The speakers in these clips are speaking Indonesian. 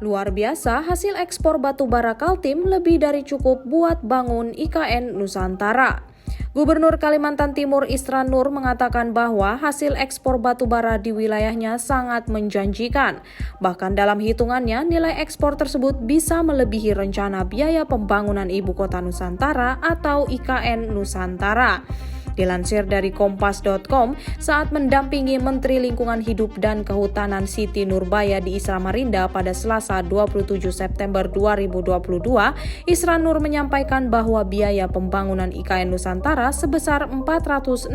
Luar biasa, hasil ekspor batubara Kaltim lebih dari cukup buat bangun IKN Nusantara. Gubernur Kalimantan Timur Isran Nur mengatakan bahwa hasil ekspor batubara di wilayahnya sangat menjanjikan. Bahkan dalam hitungannya, nilai ekspor tersebut bisa melebihi rencana biaya pembangunan Ibu Kota Nusantara atau IKN Nusantara. Dilansir dari Kompas.com, saat mendampingi Menteri Lingkungan Hidup dan Kehutanan Siti Nurbaya di Samarinda pada Selasa 27 September 2022, Isran Nur menyampaikan bahwa biaya pembangunan IKN Nusantara sebesar 466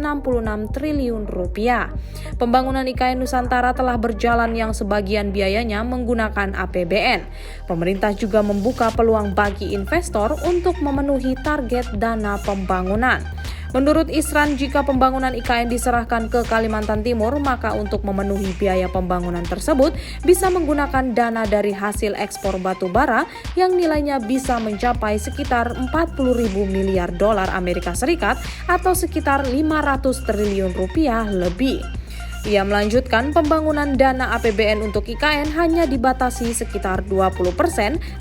triliun rupiah. Pembangunan IKN Nusantara telah berjalan yang sebagian biayanya menggunakan APBN. Pemerintah juga membuka peluang bagi investor untuk memenuhi target dana pembangunan. Menurut Isran, jika pembangunan IKN diserahkan ke Kalimantan Timur, maka untuk memenuhi biaya pembangunan tersebut bisa menggunakan dana dari hasil ekspor batu bara yang nilainya bisa mencapai sekitar 40.000 miliar dolar Amerika Serikat atau sekitar 500 triliun rupiah lebih. Ia melanjutkan pembangunan dana APBN untuk IKN hanya dibatasi sekitar 20%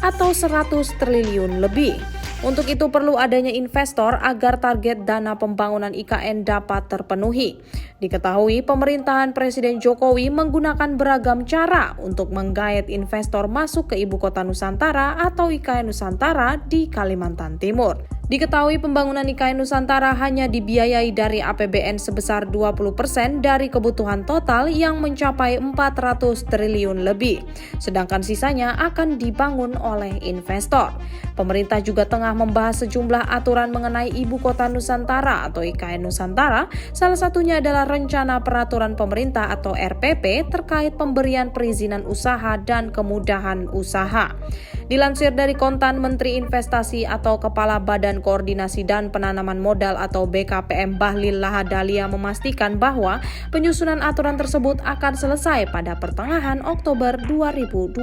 atau 100 triliun lebih. Untuk itu perlu adanya investor agar target dana pembangunan IKN dapat terpenuhi. Diketahui pemerintahan Presiden Jokowi menggunakan beragam cara untuk menggait investor masuk ke Ibu Kota Nusantara atau IKN Nusantara di Kalimantan Timur. Diketahui pembangunan IKN Nusantara hanya dibiayai dari APBN sebesar 20% dari kebutuhan total yang mencapai 400 triliun lebih. Sedangkan sisanya akan dibangun oleh investor. Pemerintah juga tengah membahas sejumlah aturan mengenai Ibu Kota Nusantara atau IKN Nusantara. Salah satunya adalah Rencana Peraturan Pemerintah atau RPP terkait pemberian perizinan usaha dan kemudahan usaha. Dilansir dari kontan Menteri Investasi atau Kepala Badan Koordinasi dan Penanaman Modal atau BKPM Bahlil Lahadalia memastikan bahwa penyusunan aturan tersebut akan selesai pada pertengahan Oktober 2022.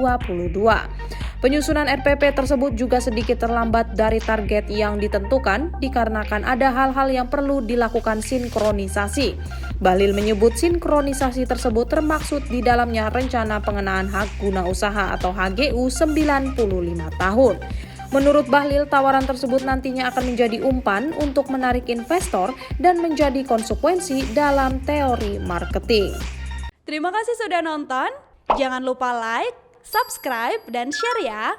Penyusunan RPP tersebut juga sedikit terlambat dari target yang ditentukan dikarenakan ada hal-hal yang perlu dilakukan sinkronisasi. Bahlil menyebut sinkronisasi tersebut termaksud di dalamnya rencana pengenaan hak guna usaha atau HGU 95 tahun. Menurut Bahlil, tawaran tersebut nantinya akan menjadi umpan untuk menarik investor dan menjadi konsekuensi dalam teori marketing. Terima kasih sudah nonton. Jangan lupa like, subscribe, dan share ya.